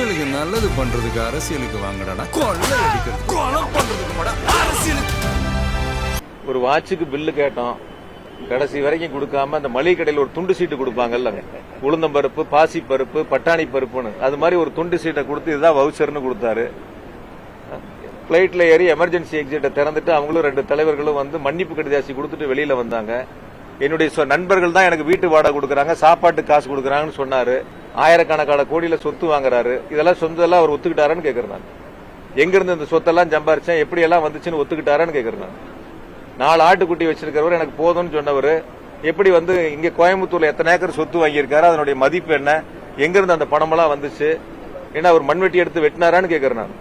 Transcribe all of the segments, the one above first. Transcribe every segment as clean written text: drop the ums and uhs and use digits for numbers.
மக்களுக்கு நல்லது பண்றதுக்கு அரசியலுக்கு வாங்கடா, கொள்ளை அடிக்கிறது கொலை பண்றதுக்கு அரசியலுக்கு. ஒரு வாட்சுக்கு பில்லு கேட்டோம், கடைசி வரைக்கும் கொடுக்காம அந்த மளிகை கடையில் ஒரு துண்டு சீட்டு கொடுப்பாங்கல்ல, உளுந்தம்பருப்பு, பாசி பருப்பு, பட்டாணி பருப்புன்னு, அது மாதிரி ஒரு துண்டு சீட்டை கொடுத்து இதுதான் வவுச்சர்னு கொடுத்தாரு. பிளைட்ல ஏறி எமர்ஜென்சி எக்ஸிட்டை திறந்துட்டு அவங்களும் 2 தலைவர்களும் வந்து மன்னிப்பு கடிதாசி கொடுத்துட்டு வெளியில வந்தாங்க. என்னுடைய நண்பர்கள் தான் எனக்கு வீட்டு வாடகை கொடுக்கறாங்க, சாப்பாட்டு காசு கொடுக்கறாங்கன்னு சொன்னாரு. ஆயிரக்கணக்கான கோடியில சொத்து வாங்குறாரு. இதெல்லாம் சொந்தெல்லாம் அவர் ஒத்துக்கிட்டாரான்னு கேக்குறேன். எங்க இருந்து இந்த சொத்தெல்லாம் சம்பாரிச்சேன், எப்படி எல்லாம் வந்துச்சுன்னு ஒத்துக்கிட்டாரான்னு கேக்குறேன். 4 ஆட்டுக்குட்டி வச்சிருக்கிறவர் எனக்கு போதும்னு சொன்னவர் எப்படி வந்து இங்க கோயம்புத்தூர்ல எத்தனை ஏக்கர் சொத்து வாங்கியிருக்காரு, அதனுடைய மதிப்பு என்ன, எங்க இருந்து அந்த பணமெல்லாம் வந்துச்சு, ஏன்னா அவர் மண்வெட்டி எடுத்து வெட்டினாரான்னு கேக்குறேன் நான்.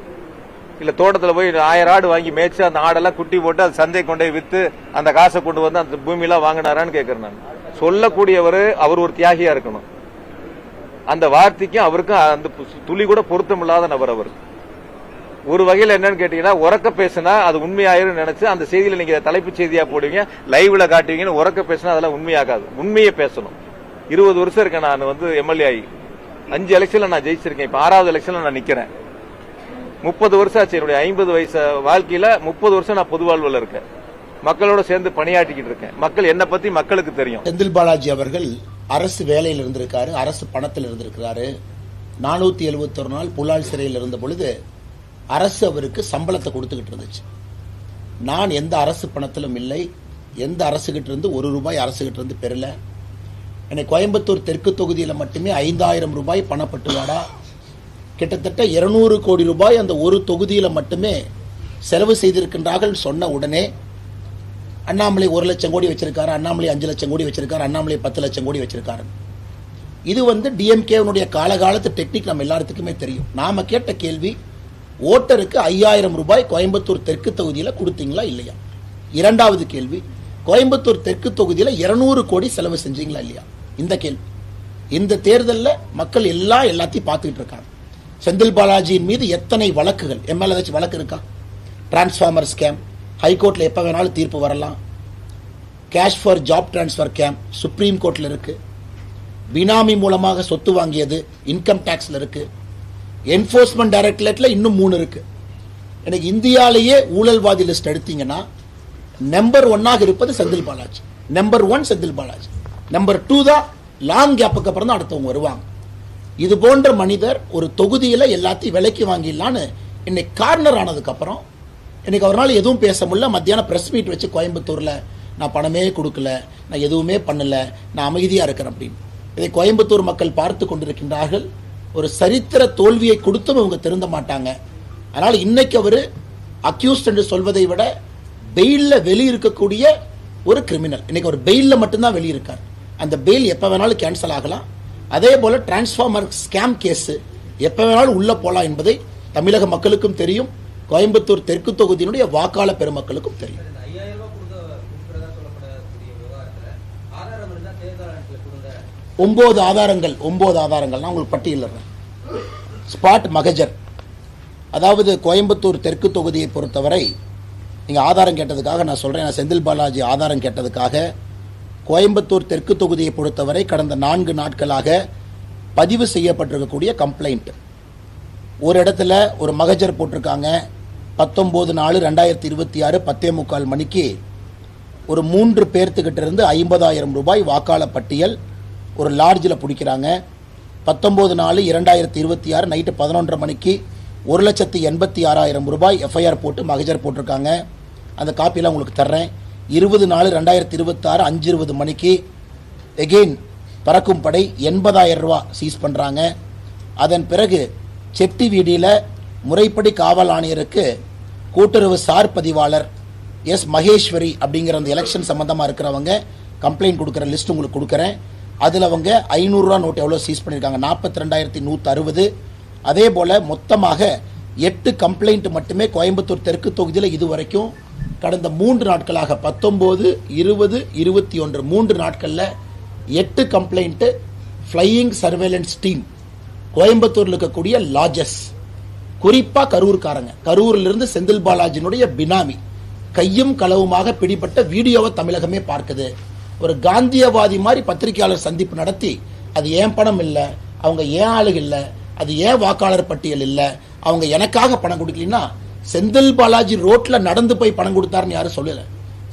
இல்ல தோட்டத்துல போய் 1000 ஆடு வாங்கி மேய்ச்சு அந்த ஆடெல்லாம் குட்டி போட்டு அது சந்தை கொண்டே வித்து அந்த காசை கொண்டு வந்து அந்த பூமியெல்லாம் வாங்கினாரான்னு கேக்குறேன் நான். சொல்லக்கூடியவர் அவர் ஒரு தியாகியா இருக்கணும். அந்த வார்த்தைக்கும் அவருக்கும் அந்த துளி கூட பொருத்தம் இல்லாத நபர் அவர். ஒரு வகையில் என்னன்னு கேட்டீங்கன்னா, உறக்க பேசினா அது உண்மையாயிரும் நினைச்சு அந்த செய்தியில நீங்க தலைப்புச் செய்தியா போடுவீங்க, லைவ்ல காட்டுவீங்கன்னு. உறக்க பேசினா அதெல்லாம் உண்மையாகாது. உண்மையை பேசணும். 20 வருஷம் இருக்கேன் நான் வந்து எம்எல்ஏ ஆகி, 5 எலெக்ஷன்ல நான் ஜெயிச்சிருக்கேன். இப்ப 6வது எலெக்ஷன்ல நான் நிக்கிறேன். 30 வருஷம் ஆச்சு என்னுடைய 50 வயசு வாழ்க்கையில. 30 வருஷம் நான் பொது வாழ்வுல இருக்கேன், மக்களோட சேர்ந்து பணியாற்றிக்கிட்டு இருக்கேன். மக்கள் என்ன பத்தி மக்களுக்கு தெரியும். செந்தில் பாலாஜி அவர்கள் அரசு வேலையில் இருந்திருக்காரு, அரசு பணத்தில் இருந்திருக்கிறாரு. 471 நாள் புலால் சிறையில் இருந்த பொழுது அரசு அவருக்கு சம்பளத்தை கொடுத்துக்கிட்டு இருந்துச்சு. நான் எந்த அரசு பணத்திலும் இல்லை, எந்த அரசுகிட்ட இருந்து 1 ரூபாய் அரசுகிட்ட இருந்து பெறல. என்னை கோயம்புத்தூர் தெற்கு தொகுதியில் மட்டுமே 5000 ரூபாய் பணப்பட்டுவாடா, கிட்டத்தட்ட 200 கோடி ரூபாய் அந்த ஒரு தொகுதியில மட்டுமே செலவு செய்திருக்கின்றார்கள் சொன்ன உடனே, அண்ணாமலை 1 லட்சம் கோடி வச்சிருக்காரு, அண்ணாமலை 5 லட்சம் கோடி வச்சிருக்காரு, அண்ணாமலை 10 லட்சம் கோடி வச்சிருக்காரு. இது வந்து டிஎம்கேனுடைய காலகாலத்து டெக்னிக் நம்ம எல்லாத்துக்குமே தெரியும். நாம கேட்ட கேள்வி, ஓட்டருக்கு 5000 ரூபாய் கோயம்புத்தூர் தெற்கு தொகுதியில கொடுத்தீங்களா இல்லையா? 2வது கேள்வி, கோயம்புத்தூர் தெற்கு தொகுதியில 200 கோடி செலவு செஞ்சீங்களா இல்லையா? இந்த கேள்வி. இந்த தேர்தலில் மக்கள் எல்லாத்தையும் பார்த்துக்கிட்டு இருக்காங்க. செந்தில் பாலாஜியின் மீது எத்தனை வழக்குகள், எம்எல்ஏ ஏதாச்சும் வழக்கு இருக்கா? டிரான்ஸ்ஃபார்மர் ஸ்கேம், ஹைகோர்ட்ல எப்ப வேணாலும் தீர்ப்பு வரலாம். Cash for job transfer scam supreme கோர்ட்ல இருக்கு. பினாமி மூலமாக சொத்து வாங்கியது இன்கம் டாக்ஸ்ல இருக்கு. என்போர்ஸ்மெண்ட் டைரக்டரேட்ல இன்னும் 3 இருக்கு. எனக்கு இந்தியாலேயே ஊழல்வாதி லிஸ்ட் எடுத்தீங்கன்னா நம்பர் 1 இருப்பது செந்தில் பாலாஜி. நம்பர் 1 செந்தில் பாலாஜி. நம்பர் 2 தான் லாங் கேப்புக்கு அப்புறம் தான் அடுத்தவங்க வருவாங்க. இது போன்ற மனிதர் ஒரு தொகுதியில எல்லாத்தையும் விலைக்கு வாங்கிடலான்னு இன்னைக்கு கார்னர் ஆனதுக்கு அப்புறம் இன்னைக்கு அவரால் எதுவும் பேச முடியல. மத்தியானம் பிரஸ் மீட் வச்சு கோயம்புத்தூர்ல நான் பணமே கொடுக்கல, நான் எதுவுமே பண்ணல, நான் அமைதியா இருக்கிறேன் அப்படின்னு. இதை கோயம்புத்தூர் மக்கள் பார்த்து கொண்டிருக்கின்றார்கள். ஒரு சரித்திர தோல்வியை கொடுத்தும் இவங்க திருந்த மாட்டாங்க. அதனால இன்னைக்கு அவரு அக்யூஸ்ட் என்று சொல்வதை விட பெயில்ல வெளியிருக்கக்கூடிய ஒரு கிரிமினல். இன்னைக்கு ஒரு பெயில்ல மட்டும்தான் வெளியிருக்கார். அந்த பெயில் எப்ப வேணாலும் கேன்சல் ஆகலாம். அதே போல டிரான்ஸ்ஃபார்மர் ஸ்கேம் கேஸ் எப்ப வேணாலும் உள்ள போலாம் என்பதை தமிழக மக்களுக்கும் தெரியும், கோயம்புத்தூர் தெற்கு தொகுதியினுடைய வாக்காளர் பெருமக்களுக்கும் தெரியும். 9 ஆதாரங்கள் நான் உங்களுக்கு பட்டியலிடுறேன். ஸ்பாட் மகஜர், அதாவது கோயம்புத்தூர் தெற்கு தொகுதியை பொறுத்தவரை நீங்க ஆதாரம் கேட்டதுக்காக நான் சொல்றேன். நான் செந்தில் பாலாஜி ஆதாரம் கேட்டதுக்காக கோயம்புத்தூர் தெற்கு தொகுதியை பொறுத்தவரை கடந்த 4 நாட்களாக பதிவு செய்யப்பட்டிருக்கக்கூடிய கம்ப்ளைண்ட், ஒரு இடத்துல ஒரு மகஜர் போட்டிருக்காங்க. 19/4/2026 10:45 மணிக்கு ஒரு 3 பேர்த்துக்கிட்ட இருந்து 50,000 ரூபாய் வாக்காளர் பட்டியல் ஒரு லாட்ஜில் பிடிக்கிறாங்க. 19/4/2026 நைட்டு 11:30 மணிக்கு 1,86,000 ரூபாய் எஃப்ஐஆர் போட்டு மகஜர் போட்டிருக்காங்க. அந்த காப்பியெல்லாம் உங்களுக்கு தர்றேன். 20/4/2026 5:20 மணிக்கு எகெயின் பறக்கும் படை 80,000 ரூபாய் சீஸ் பண்றாங்க. அதன் பிறகு செட்டி வீதியில முறைப்படி காவல் ஆணையருக்கு கூட்டுறவு சார் பதிவாளர் எஸ் மகேஸ்வரி அப்படிங்கிற அந்த எலெக்ஷன் சம்பந்தமா இருக்கிறவங்க கம்ப்ளைண்ட் கொடுக்குற லிஸ்ட் உங்களுக்கு கொடுக்குறேன். அதுல அவங்க 500 ரூபாய் நோட் எவ்வளவு சீஸ் பண்ணிருக்காங்க, 42,160. அதே போல மொத்தமாக 8 கம்ப்ளைண்ட் மட்டுமே கோயம்புத்தூர் தெற்கு தொகுதியில் இதுவரைக்கும் கடந்த 3 நாட்களாக 19, 20, 21 3 நாட்கள்ல 8 கம்ப்ளைண்ட் ஃபிளையிங் சர்வேலன்ஸ் டீம் கோயம்புத்தூர்ல இருக்கக்கூடிய லாட்ஜஸ், குறிப்பா கரூர்காரங்க, கரூரில் இருந்து செந்தில் பாலாஜினுடைய பினாமி கையும் களவுமாக பிடிப்பட்ட வீடியோவை தமிழகமே பார்க்குது. ஒரு காந்தியவாதி மாதிரி பத்திரிகையாளர் சந்திப்பு நடத்தி அது ஏன் பணம் இல்லை, அவங்க ஏன் ஆளுக இல்லை, அது ஏன் வாக்காளர் பட்டியல் இல்ல, அவங்க எனக்காக பணம் கொடுக்கலன்னா, செந்தில் பாலாஜி ரோட்ல நடந்து போய் பணம் கொடுத்தாருன்னு யாரும் சொல்லல.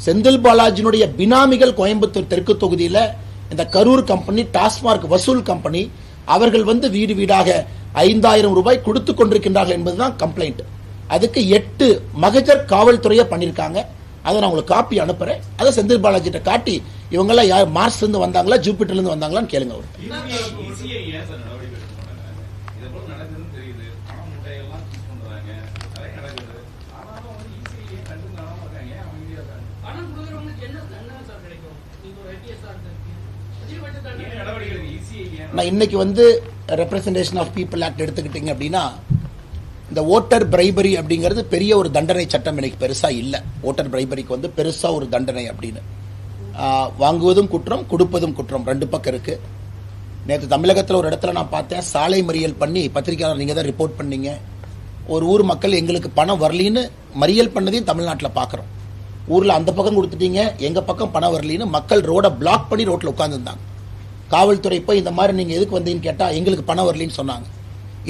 செந்தில் பாலாஜினுடைய பினாமிகள் கோயம்புத்தூர் தெற்கு தொகுதியில இந்த கரூர் கம்பெனி, டாஸ்மார்க் வசூல் கம்பெனி, அவர்கள் வந்து வீடு வீடாக 5000 ரூபாய் கொடுத்து கொண்டிருக்கின்றார்கள் என்பதுதான் கம்ப்ளைண்ட். அதுக்கு 8 மகஜர் காவல்துறையை பண்ணிருக்காங்க. அதை நான் உங்களுக்கு காப்பி அனுப்புறேன். அதை செந்தில் பாலாஜி கிட்ட காட்டி இவங்க எல்லாம் யார் மார்ஸ்ல இருந்து வந்தாங்களா ஜூபிட்டர்ல இருந்து வந்தாங்களான்னு கேளுங்க. அவர் நான் இன்னைக்கு வந்து ரெப்ரசன்டேஷன் ஆஃப் பீப்புள் ஆக்ட் எடுத்துக்கிட்டீங்க அப்படின்னா, இந்த ஓட்டர் பிரைபரி அப்படிங்கிறது பெரிய ஒரு தண்டனை சட்டம் இன்னைக்கு பெருசா இல்ல. ஓட்டர் பிரைபரிக்கு வந்து பெருசா ஒரு தண்டனை அப்படின்னு வாங்குவதும் குற்றம், கொடுப்பதும் குற்றம், ரெண்டு பக்கம் இருக்கு. நேற்று தமிழகத்தில் ஒரு இடத்துல நான் பார்த்தேன், சாலை மறியல் பண்ணி, பத்திரிகையாளர் நீங்க தான் ரிப்போர்ட் பண்ணீங்க, ஒரு ஊர் மக்கள் எங்களுக்கு பணம் வரலின்னு மறியல் பண்ணதையும் தமிழ்நாட்டில் பார்க்குறோம். ஊரில் அந்த பக்கம் கொடுத்துட்டீங்க, எங்க பக்கம் பணம் வரலின்னு மக்கள் ரோட பிளாக் பண்ணி ரோட்டில் உட்காந்துருந்தாங்க. காவல்துறை போய் இந்த மாதிரி நீங்க எதுக்கு வந்தீங்கன்னு கேட்டா எங்களுக்கு பணம் வரலின்னு சொன்னாங்க.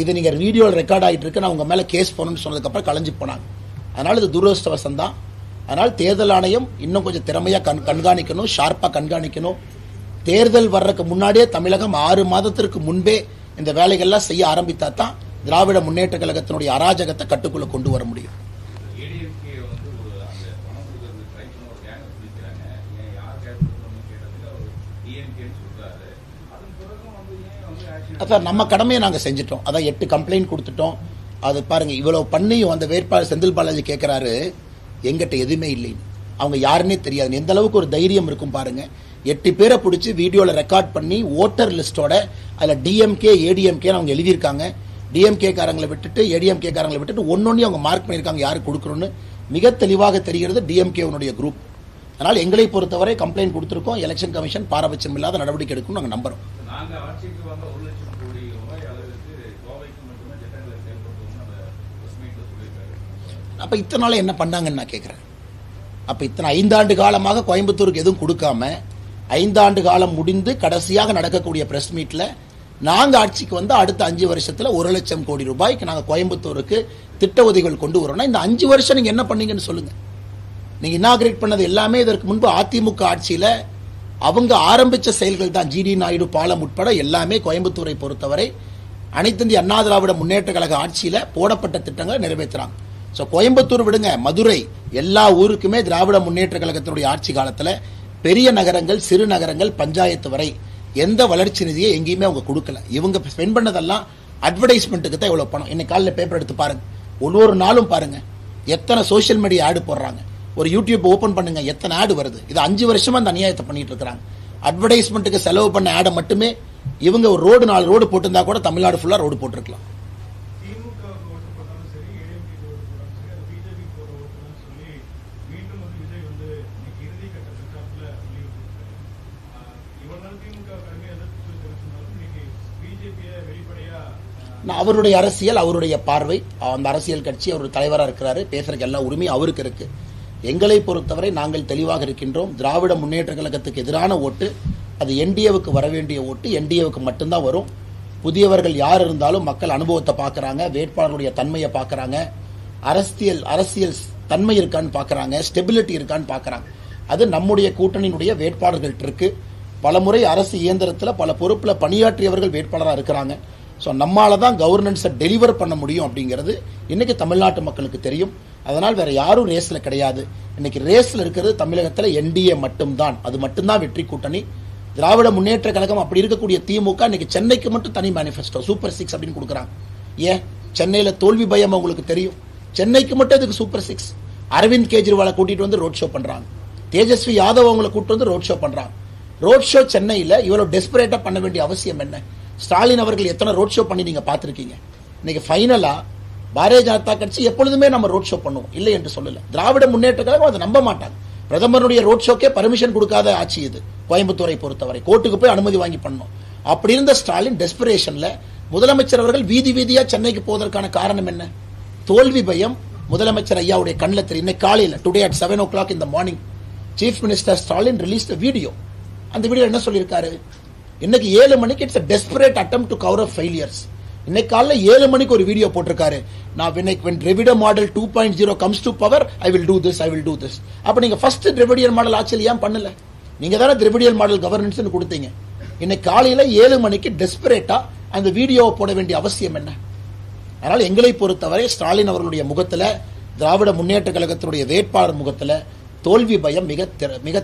இது நீங்க வீடியோவில் ரெக்கார்ட் ஆகிட்டு இருக்கு, நான் உங்க மேல கேஸ் போகணும்னு சொன்னதுக்கப்புறம் கலைஞ்சு போனாங்க. அதனால இது துரதிருஷ்டவசம் தான். அதனால் தேர்தல் ஆணையம் இன்னும் கொஞ்சம் திறமையா கண்காணிக்கணும், ஷார்ப்பா கண்காணிக்கணும். தேர்தல் வர்றதுக்கு முன்னாடியே தமிழகம் 6 மாதத்திற்கு முன்பே இந்த வேலைகள்லாம் செய்ய ஆரம்பித்தா தான் திராவிட முன்னேற்ற கழகத்தினுடைய அராஜகத்தை கட்டுக்குள்ள கொண்டு வர முடியும். அதான் நம்ம கடமையை நாங்க செஞ்சிட்டோம். அதான் 8 கம்ப்ளைண்ட் கொடுத்துட்டோம். அது பாருங்க, இவ்வளவு பண்ணியும் அந்த வேட்பாளர் செந்தில் பாலாஜி கேட்கிறாரு எங்கிட்ட எதுவுமே இல்லைன்னு. அவங்க யாருன்னே தெரியாது. எந்த அளவுக்கு ஒரு தைரியம் இருக்கும் பாருங்க. 8 பேரை பிடிச்சி வீடியோல ரெக்கார்ட் பண்ணி ஓட்டர் லிஸ்டோட அதுல டிஎம்கே ஏடிஎம்கே அவங்க எழுதியிருக்காங்க. டிஎம்கே காரங்களை விட்டுட்டு ஏடிஎம்கே காரங்களை விட்டுட்டு ஒன்னொன்னு அவங்க மார்க் பண்ணியிருக்காங்க யாரு கொடுக்கணும்னு. மிக தெளிவாக தெரிகிறது டிஎம்கே குரூப். அதனால எங்களை பொறுத்தவரை கம்ப்ளைண்ட் கொடுத்திருக்கோம். எலெக்ஷன் கமிஷன் பாரபட்சம் இல்லாத நடவடிக்கை எடுக்கும் நாங்க நம்புறோம். அப்ப இத்தனை நாள் என்ன பண்ணாங்கன்னு நான் கேட்கிறேன். அப்ப இத்தனை 5 ஆண்டு காலமாக கோயம்புத்தூருக்கு எதுவும் கொடுக்காம 5 ஆண்டு காலம் முடிந்து கடைசியாக நடக்கக்கூடிய பிரஸ் மீட்ல நாங்க ஆட்சிக்கு வந்து அடுத்த 5 வருஷத்துல 1 லட்சம் கோடி ரூபாய்க்கு நாங்க கோயம்புத்தூருக்கு திட்ட உதவிகள் கொண்டு வரோம்னா இந்த 5 வருஷம் நீங்க என்ன பண்ணீங்கன்னு சொல்லுங்க. நீங்க இனாகிரேட் பண்ணது எல்லாமே இதற்கு முன்பு அதிமுக ஆட்சியில அவங்க ஆரம்பிச்ச செயல்கள் தான். ஜிடி நாயுடு பாலம் உட்பட எல்லாமே கோயம்புத்தூரை பொறுத்தவரை அனைத்து இந்திய அண்ணா திராவிட முன்னேற்ற கழக ஆட்சியில போடப்பட்ட திட்டங்களை நிறைவேற்றுறாங்க. சோ கோயம்புத்தூர் விடுங்க, மதுரை, எல்லா ஊருக்குமே திராவிட முன்னேற்ற கழகத்தினுடைய ஆட்சி காலத்துல பெரிய நகரங்கள், சிறு நகரங்கள், பஞ்சாயத்து வரை எந்த வளர்ச்சி நிதியை எங்கேயுமே அவங்க கொடுக்கல. இவங்க ஸ்பெண்ட் பண்ணதெல்லாம் அட்வர்டைஸ்மெண்ட்டுக்கு தான் இவ்வளவு பணம். இன்னைக்கு காலையில் பேப்பர் எடுத்து பாருங்க, ஒவ்வொரு நாளும் பாருங்க எத்தனை சோசியல் மீடியா ஆடு போடுறாங்க. ஒரு யூடியூப் ஓபன் பண்ணுங்க, எத்தனை ஆடு வருது. இது 5 வருஷமா அந்த அநியாயத்தை பண்ணிட்டு இருக்காங்க. அட்வர்டைஸ்மெண்ட்டுக்கு செலவு பண்ண ஆடை மட்டுமே இவங்க ஒரு ரோடு 4 ரோடு போட்டிருந்தா கூட தமிழ்நாடு ஃபுல்லா ரோடு போட்டிருக்கலாம். அவருடைய அரசியல், அவருடைய பார்வை, அந்த அரசியல் கட்சி அவர் தலைவராக இருக்கிறாரு, பேசுறதுக்கு எல்லா உரிமையும் அவருக்கு இருக்கு. எங்களை பொறுத்தவரை நாங்கள் தெளிவாக இருக்கின்றோம். திராவிட முன்னேற்ற கழகத்துக்கு எதிரான ஓட்டு அது என்டிஏவுக்கு வர வேண்டிய ஓட்டு என்டிஏவுக்கு மட்டும்தான் வரும். புதியவர்கள் யார் இருந்தாலும் மக்கள் அனுபவத்தை பார்க்கறாங்க, வேட்பாளருடைய தன்மையை பார்க்கறாங்க, அரசியல் தன்மை இருக்கான்னு பார்க்கறாங்க, ஸ்டெபிலிட்டி இருக்கான்னு பார்க்கறாங்க. அது நம்முடைய கூட்டணியினுடைய வேட்பாளர்கள்ட்ட இருக்கு. பலமுறை அரசு இயந்திரத்தில் பல பொறுப்புல பணியாற்றியவர்கள் வேட்பாளராக இருக்கிறாங்க. ஸோ நம்மளால தான் கவர்னன்ஸை டெலிவர் பண்ண முடியும் அப்படிங்கிறது இன்னைக்கு தமிழ்நாட்டு மக்களுக்கு தெரியும். அதனால் வேற யாரும் ரேஸ்ல கிடையாது. இன்னைக்கு ரேஸ்ல இருக்கிறது தமிழகத்தில் என்டிஏ மட்டும்தான். அது மட்டும்தான் வெற்றி கூட்டணி. திராவிட முன்னேற்ற கழகம் அப்படி இருக்கக்கூடிய திமுக இன்னைக்கு சென்னைக்கு மட்டும் தனி மேனிஃபெஸ்டோ சூப்பர் 6 அப்படின்னு கொடுக்குறாங்க. ஏன் சென்னையில தோல்வி பயம் உங்களுக்கு தெரியும், சென்னைக்கு மட்டும் இதுக்கு சூப்பர் 6. அரவிந்த் கெஜ்ரிவாலை கூட்டிட்டு வந்து ரோட் ஷோ பண்றாங்க, தேஜஸ்வி யாதவ் அவங்களை கூட்டிட்டு வந்து ரோட் ஷோ பண்றாங்க. ரோட் ஷோ சென்னையில இவ்வளவு டெஸ்பரேட்டா பண்ண வேண்டிய அவசியம் என்ன? ஸ்டாலின் அவர்கள் எத்தனை ரோட் ஷோ பண்ணி நீங்க பாத்திருக்கீங்க? இன்னைக்கு ஃபைனலா பாரதிய ஜனதா கட்சி எப்பொழுதுமே நம்ம ரோட் ஷோ பண்ணுவோம், இல்லை என்று சொல்லல. திராவிட முன்னேற்ற கழகம் அதை நம்ப மாட்டாங்க. பிரதமருடைய ரோட் ஷோக்கே பர்மிஷன் கொடுக்காத ஆட்சி இது கோயம்புத்தூரை பொறுத்தவரை. கோர்ட்டுக்கு போய் அனுமதி வாங்கி பண்ணோம். அப்படி இருந்த ஸ்டாலின் டெஸ்பரேஷன்ல முதலமைச்சர் அவர்கள் வீதி வீதியா சென்னைக்கு போவதற்கான காரணம் என்ன? தோல்வி பயம் முதலமைச்சர் ஐயாவுடைய கண்ணில் தெரியும். இன்னைக்கு காலையில் today at 7 o'clock in the morning chief minister Stalin released video. அந்த வீடியோ என்ன சொல்லியிருக்காரு? இன்னைக்கு 7 மணிக்கு it's a desperate attempt to cover up failures. இன்னைக்கு காலைல 7 மணிக்கு ஒரு வீடியோ போட்டிருக்காரு. நான் when Dravidian model 2.0 comes to power, I will do this. அப்ப நீங்க ஃபர்ஸ்ட் Dravidian மாடல் ஆட்சியில் ஏன் பண்ணல? நீங்க தானே Dravidian மாடல் கவர்னன்ஸ் கொடுத்தீங்க. இன்னைக்கு காலையில 7 மணிக்கு டெஸ்பரேட்டா அந்த வீடியோவை போட வேண்டிய அவசியம் என்ன? அதனால எங்களை பொறுத்தவரை ஸ்டாலின் அவர்களுடைய முகத்துல, திராவிட முன்னேற்ற கழகத்தினுடைய வேட்பாளர் முகத்துல தோல்வி பயம் மிக